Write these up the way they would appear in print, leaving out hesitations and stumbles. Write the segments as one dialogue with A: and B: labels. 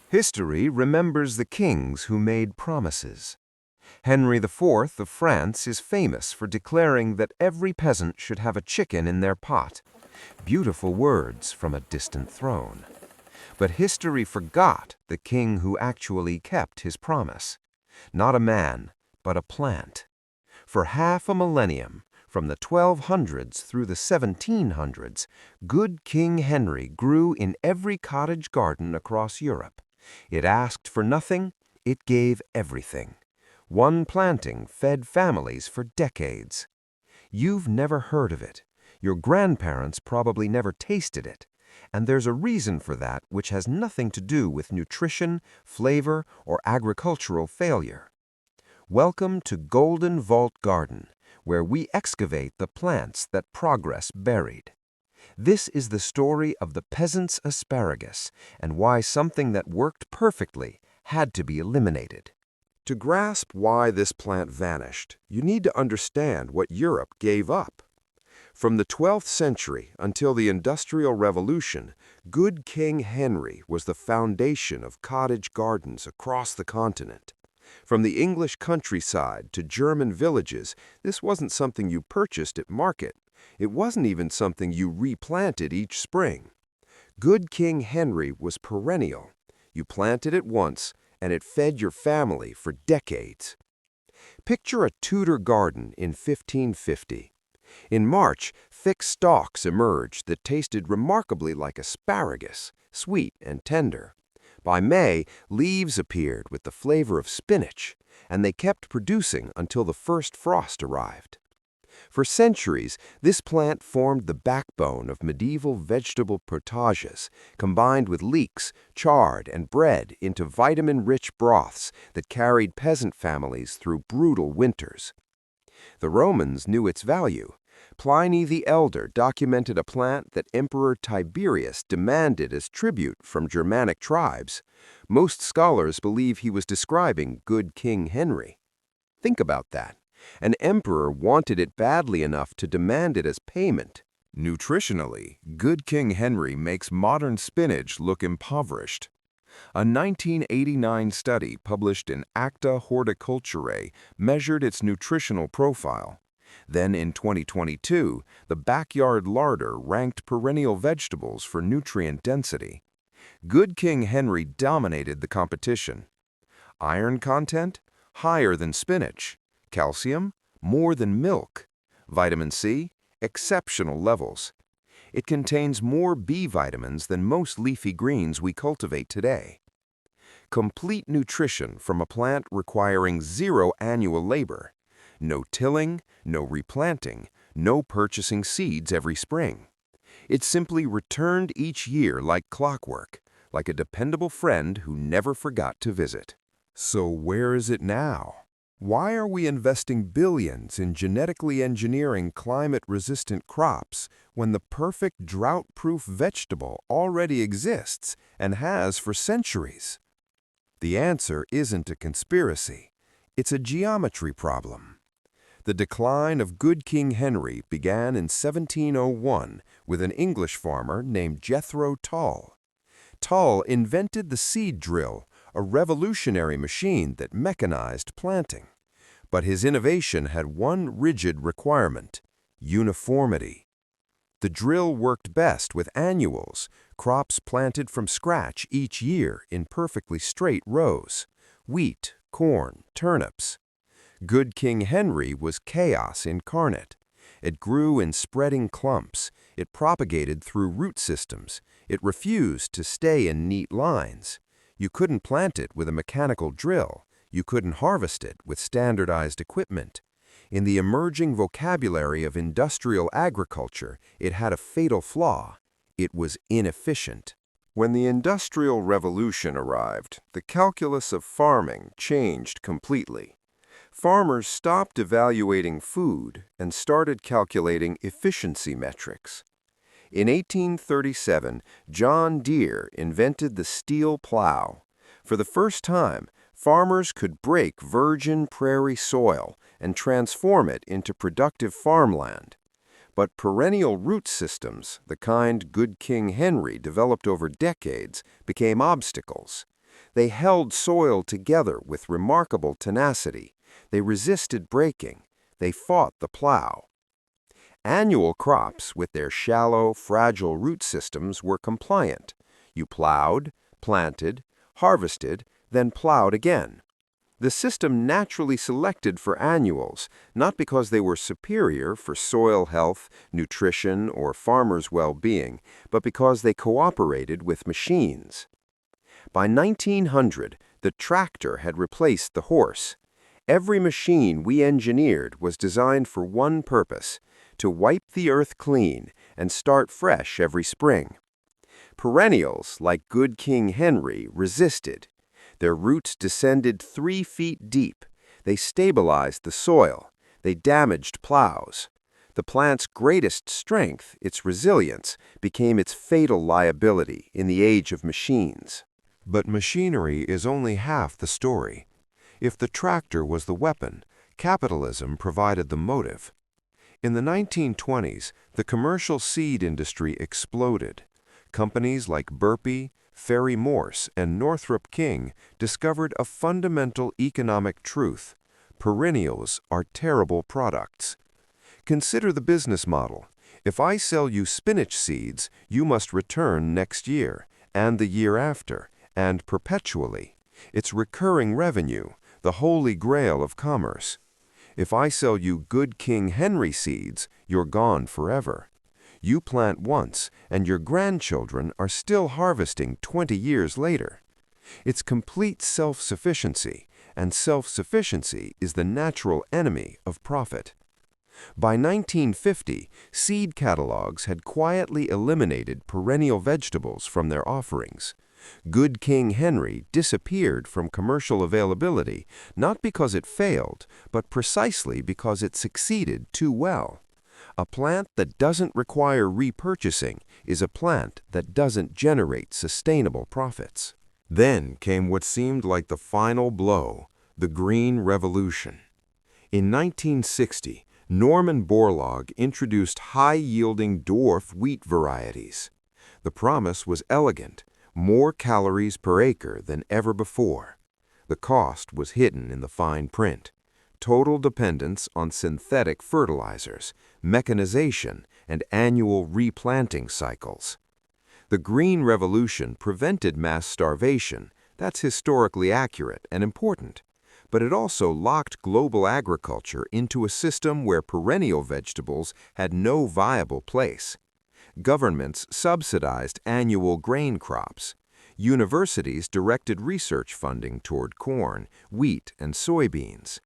A: History remembers the kings who made promises. Henry IV of France is famous for declaring that every peasant should have a chicken in their pot. Beautiful words from a distant throne. But history forgot the king who actually kept his promise. Not a man, but a plant. For half a millennium, from the 1200s through the 1700s, good King Henry grew in every cottage garden across Europe. It asked for nothing, it gave everything. One planting fed families for decades. You've never heard of it. Your grandparents probably never tasted it. And there's a reason for that which has nothing to do with nutrition, flavor, or agricultural failure. Welcome to Golden Vault Garden, where we excavate the plants that progress buried. This is the story of the peasant's asparagus and why something that worked perfectly had to be eliminated.
B: To grasp why this plant vanished, you need to understand what Europe gave up. From the 12th century until the Industrial Revolution, good King Henry was the foundation of cottage gardens across the continent. From the English countryside to German villages, this wasn't something you purchased at market. It wasn't even something you replanted each spring. Good King Henry was perennial. You planted it once, and it fed your family for decades. Picture a Tudor garden in 1550. In March, thick stalks emerged that tasted remarkably like asparagus, sweet and tender. By May, leaves appeared with the flavor of spinach, and they kept producing until the first frost arrived. For centuries, this plant formed the backbone of medieval vegetable potages, combined with leeks, chard, and bread into vitamin-rich broths that carried peasant families through brutal winters. The Romans knew its value. Pliny the Elder documented a plant that Emperor Tiberius demanded as tribute from Germanic tribes. Most scholars believe he was describing good King Henry. Think about that. An emperor wanted it badly enough to demand it as payment.
C: Nutritionally, good King Henry makes modern spinach look impoverished. A 1989 study published in Acta Horticulturae measured its nutritional profile. Then in 2022, the backyard larder ranked perennial vegetables for nutrient density. Good King Henry dominated the competition. Iron content? Higher than spinach. Calcium? More than milk. Vitamin C? Exceptional levels. It contains more B vitamins than most leafy greens we cultivate today. Complete nutrition from a plant requiring zero annual labor. No tilling, no replanting, no purchasing seeds every spring. It simply returned each year like clockwork, like a dependable friend who never forgot to visit.
B: So where is it now? Why are we investing billions in genetically engineering climate-resistant crops when the perfect drought-proof vegetable already exists and has for centuries? The answer isn't a conspiracy. It's a geometry problem. The decline of good King Henry began in 1701 with an English farmer named Jethro Tull. Tull invented the seed drill, a revolutionary machine that mechanized planting. But his innovation had one rigid requirement: uniformity. The drill worked best with annuals, crops planted from scratch each year in perfectly straight rows: wheat, corn, turnips. Good King Henry was chaos incarnate. It grew in spreading clumps. It propagated through root systems. It refused to stay in neat lines. You couldn't plant it with a mechanical drill. You couldn't harvest it with standardized equipment. In the emerging vocabulary of industrial agriculture, it had a fatal flaw. It was inefficient. When the Industrial Revolution arrived, the calculus of farming changed completely. Farmers stopped evaluating food and started calculating efficiency metrics. In 1837, John Deere invented the steel plow. For the first time, farmers could break virgin prairie soil and transform it into productive farmland. But perennial root systems, the kind good King Henry developed over decades, became obstacles.
A: They held soil together with remarkable tenacity. They resisted breaking. They fought the plow. Annual crops, with their shallow, fragile root systems, were compliant. You plowed, planted, harvested, then plowed again. The system naturally selected for annuals, not because they were superior for soil health, nutrition, or farmers' well-being, but because they cooperated with machines. By 1900, the tractor had replaced the horse. Every machine we engineered was designed for one purpose: to wipe the earth clean and start fresh every spring. Perennials, like good King Henry, resisted. Their roots descended 3 feet deep. They stabilized the soil. They damaged plows. The plant's greatest strength, its resilience, became its fatal liability in the age of machines.
B: But machinery is only half the story. If the tractor was the weapon, capitalism provided the motive. In the 1920s, the commercial seed industry exploded. Companies like Burpee, Ferry Morse, and Northrop King discovered a fundamental economic truth: perennials are terrible products. Consider the business model. If I sell you spinach seeds, you must return next year, and the year after, and perpetually. It's recurring revenue, the holy grail of commerce. If I sell you good King Henry seeds, you're gone forever. You plant once, and your grandchildren are still harvesting 20 years later. It's complete self-sufficiency, and self-sufficiency is the natural enemy of profit. By 1950, seed catalogs had quietly eliminated perennial vegetables from their offerings. Good King Henry disappeared from commercial availability, not because it failed, but precisely because it succeeded too well. A plant that doesn't require repurchasing is a plant that doesn't generate sustainable profits. Then came what seemed like the final blow: the Green Revolution. In 1960, Norman Borlaug introduced high-yielding dwarf wheat varieties. The promise was elegant: more calories per acre than ever before. The cost was hidden in the fine print: total dependence on synthetic fertilizers, mechanization, and annual replanting cycles. The Green Revolution prevented mass starvation. That's historically accurate and important. But it also locked global agriculture into a system where perennial vegetables had no viable place. Governments subsidized annual grain crops. Universities directed research funding toward corn, wheat, and soybeans.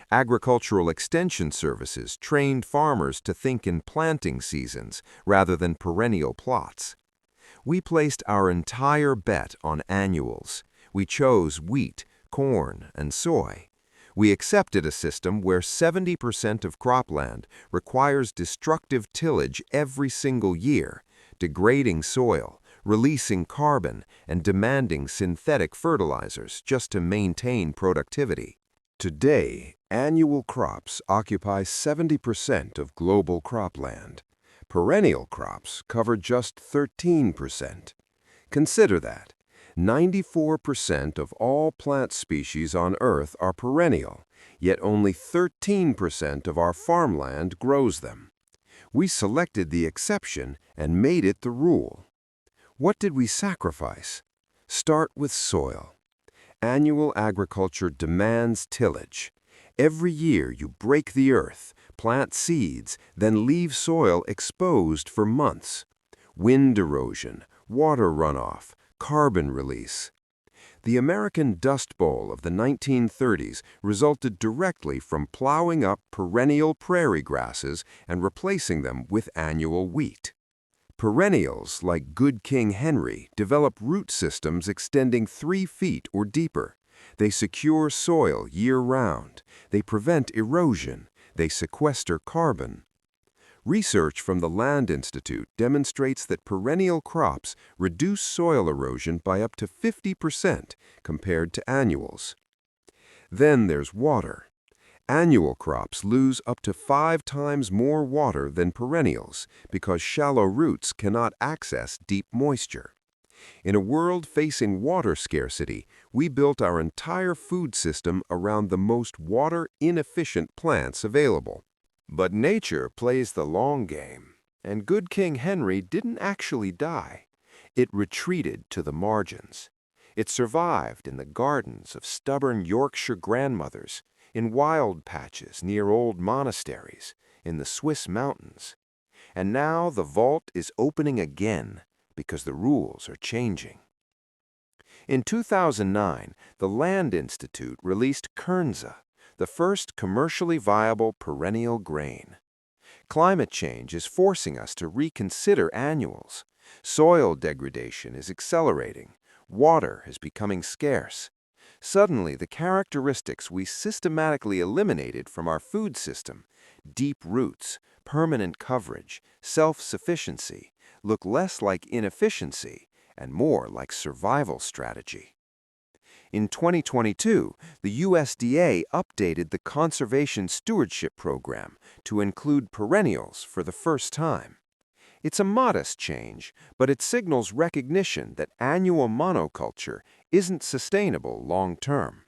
B: Agricultural extension services trained farmers to think in planting seasons rather than perennial plots. We placed our entire bet on annuals. We chose wheat, corn, and soy. We accepted a system where 70% of cropland requires destructive tillage every single year, degrading soil, releasing carbon, and demanding synthetic fertilizers just to maintain productivity. Today, annual crops occupy 70% of global cropland. Perennial crops cover just 13%. Consider that. 94% of all plant species on Earth are perennial, yet only 13% of our farmland grows them. We selected the exception and made it the rule. What did we sacrifice? Start with soil. Annual agriculture demands tillage. Every year you break the earth, plant seeds, then leave soil exposed for months. Wind erosion, water runoff, carbon release. The American Dust Bowl of the 1930s resulted directly from plowing up perennial prairie grasses and replacing them with annual wheat. Perennials, like good King Henry, develop root systems extending 3 feet or deeper. They secure soil year-round. They prevent erosion. They sequester carbon. Research from the Land Institute demonstrates that perennial crops reduce soil erosion by up to 50% compared to annuals. Then there's water. Annual crops lose up to 5 times more water than perennials because shallow roots cannot access deep moisture. In a world facing water scarcity, we built our entire food system around the most water-inefficient plants available. But nature plays the long game, and good King Henry didn't actually die. It retreated to the margins. It survived in the gardens of stubborn Yorkshire grandmothers, in wild patches near old monasteries, in the Swiss mountains. And now the vault is opening again because the rules are changing. In 2009, the Land Institute released Kernza, the first commercially viable perennial grain. Climate change is forcing us to reconsider annuals. Soil degradation is accelerating. Water is becoming scarce. Suddenly, the characteristics we systematically eliminated from our food system, deep roots, permanent coverage, self-sufficiency, look less like inefficiency and more like survival strategy. In 2022, the USDA updated the Conservation Stewardship Program to include perennials for the first time. It's a modest change, but it signals recognition that annual monoculture isn't sustainable long-term.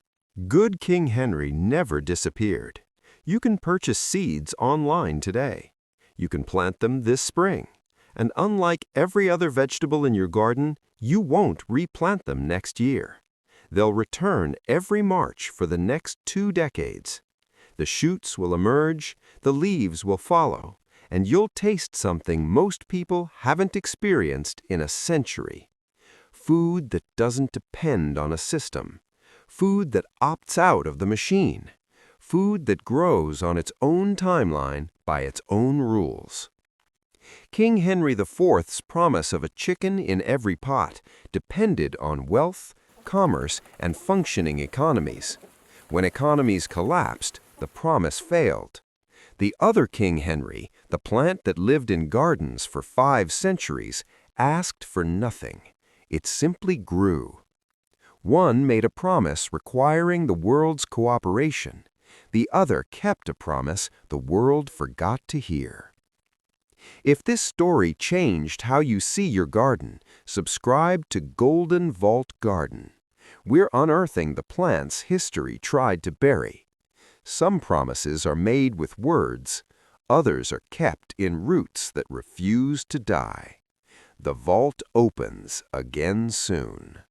A: Good King Henry never disappeared. You can purchase seeds online today. You can plant them this spring. And unlike every other vegetable in your garden, you won't replant them next year. They'll return every March for the next 2 decades. The shoots will emerge, the leaves will follow, and you'll taste something most people haven't experienced in a century. Food that doesn't depend on a system. Food that opts out of the machine. Food that grows on its own timeline by its own rules. King Henry IV's promise of a chicken in every pot depended on wealth, commerce, and functioning economies. When economies collapsed, the promise failed. The other King Henry, the plant that lived in gardens for 5 centuries, asked for nothing. It simply grew. One made a promise requiring the world's cooperation. The other kept a promise the world forgot to hear. If this story changed how you see your garden, subscribe to Golden Vault Garden. We're unearthing the plants history tried to bury. Some promises are made with words, others are kept in roots that refuse to die. The vault opens again soon.